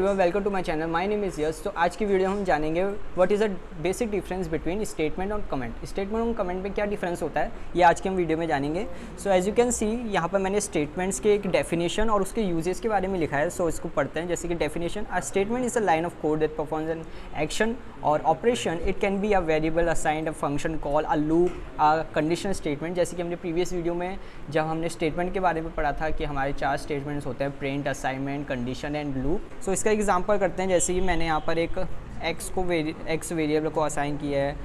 Everyone, welcome to my channel. My name is yes. तो आज की वीडियो हम जानेंगे what is the basic difference between statement और कमेंट। स्टेटमेंट और कमेंट में क्या डिफरेंस होता है, ये आज के हम वीडियो में जानेंगे। So as you can see, यहाँ पर मैंने स्टेटमेंट्स के एक डेफिनेशन और उसके यूजेस के बारे में लिखा है। सो इसको पढ़ते हैं। जैसे कि definition, a statement is a line of code that performs an action और operation. It can be a variable, assigned, a function call, a loop, a conditional statement. जैसे कि हमने प्रीवियस वीडियो में जब हमने स्टेटमेंट के बारे में पढ़ा था कि हमारे 4 स्टेटमेंट्स होते हैं, print, assignment, condition and loop. So इसका एग्जांपल करते हैं। जैसे कि मैंने यहाँ पर एक एक्स वेरिएबल को असाइन किया है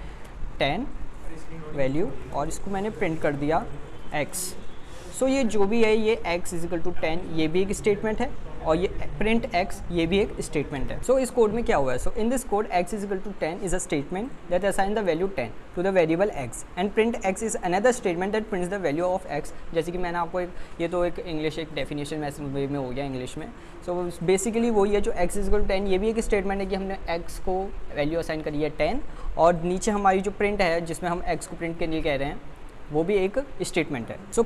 10 वैल्यू और इसको मैंने प्रिंट कर दिया x। सो ये जो भी है, ये x इजिकल टू 10, ये भी एक स्टेटमेंट है और ये प्रिंट x, ये भी एक स्टेटमेंट है। सो इस कोड में क्या हुआ है? So in this code x is equal to 10 is a statement that assign the value 10 to the variable x and print x is another statement that prints the value of x। जैसे कि मैंने आपको ये तो एक इंग्लिश एक definition वे में हो गया इंग्लिश में। सो बेसिकली वही है जो x इजिकल टू 10, ये भी एक स्टेटमेंट है कि हमने x को वैल्यू असाइन करी है 10 और नीचे हमारी जो प्रिंट है जिसमें हम x को प्रिंट के लिए कह रहे हैं वो भी एक स्टेटमेंट है। सो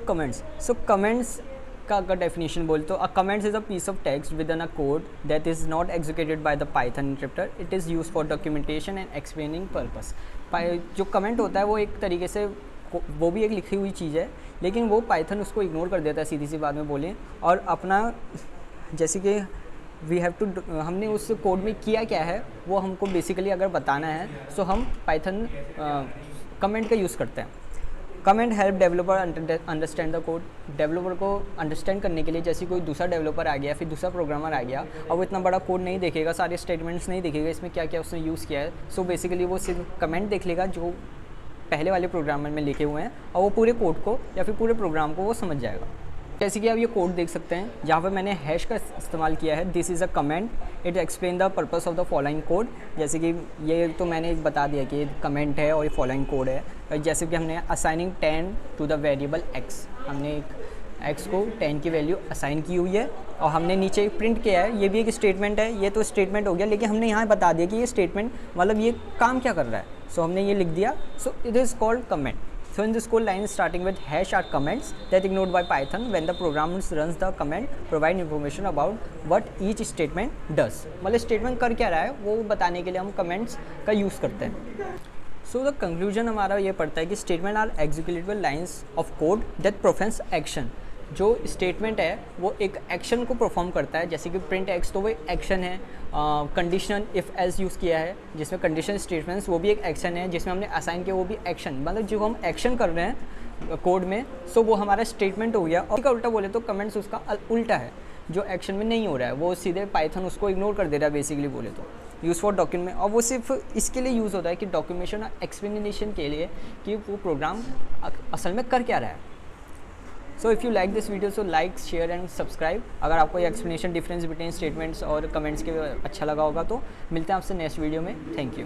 कमेंट्स का अगर डेफिनेशन बोल तो a comments is a piece of text within a code that is not executed by the Python interpreter. It is use for documentation and explaining purpose. जो कमेंट होता है वो एक तरीके से वो भी एक लिखी हुई चीज़ है, लेकिन वो पाइथन उसको इग्नोर कर देता है, सीधी सी बात में बोलें, और अपना जैसे कि वी हैव टू, हमने उस कोड में किया क्या है वो हमको बेसिकली अगर बताना है, सो हम पाइथन कमेंट का यूज़ करते हैं। Comment help developer understand the code. Developer को अंडरस्टैंड करने के लिए, जैसे कोई दूसरा डेवलपर आ गया, फिर दूसरा प्रोग्रामर आ गया और वो इतना बड़ा कोड नहीं देखेगा, सारे स्टेटमेंट्स नहीं देखेगा इसमें क्या क्या उसने यूज़ किया है। सो बेसिकली वो सिर्फ कमेंट देख लेगा जो पहले वाले प्रोग्रामर में लिखे हुए हैं और वो पूरे कोड को या फिर पूरे प्रोग्राम को वो समझ जाएगा। जैसे कि आप ये कोड देख सकते हैं, जहाँ पर मैंने हैश का इस्तेमाल किया है। This is a comment, it explain the purpose of the following code. जैसे कि ये तो मैंने बता दिया कि ये कमेंट है और ये फॉलोइंग कोड है। जैसे कि हमने assigning 10 to the variable x, हमने एक x को 10 की वैल्यू असाइन की हुई है और हमने नीचे प्रिंट किया है, ये भी एक स्टेटमेंट है। ये तो स्टेटमेंट हो गया, लेकिन हमने यहाँ बता दिया कि ये स्टेटमेंट मतलब ये काम क्या कर रहा है। सो हमने ये लिख दिया। So it is called comment. So in this code line starting with hash are comments that ignored by Python when the program runs the command provide information about what each statement does। मतलब statement कर क्या रहा है वो बताने के लिए हम कमेंट्स का यूज़ करते हैं। सो द कंक्लूजन हमारा ये पड़ता है कि statement are executable lines of code that performs action. जो स्टेटमेंट है वो एक एक्शन को परफॉर्म करता है, जैसे कि प्रिंट एक्स तो वो एक्शन है। कंडीशन इफ़ एल्स यूज़ किया है जिसमें कंडीशन स्टेटमेंट्स, वो भी एक एक्शन है। जिसमें हमने असाइन किया वो भी एक्शन, मतलब जो हम एक्शन कर रहे हैं कोड में, सो वो हमारा स्टेटमेंट हो गया। और उल्टा बोले तो कमेंट्स उसका उल्टा है, जो एक्शन में नहीं हो रहा है वो सीधे पाइथन उसको इग्नोर कर दे रहा है बेसिकली बोले तो। यूज़ फॉर डॉक्यूमेंट, और वो सिर्फ इसके लिए यूज़ होता है कि डॉक्यूमेंटेशन और एक्सप्लेनेशन के लिए कि वो प्रोग्राम असल में कर क्या रहा है। So if you like this video so like, share and subscribe. अगर आपको ये एक्सप्लेनेशन डिफरेंस बिटवीन स्टेटमेंट्स और कमेंट्स के अच्छा लगा होगा तो मिलते हैं आपसे नेक्स्ट वीडियो में। Thank you.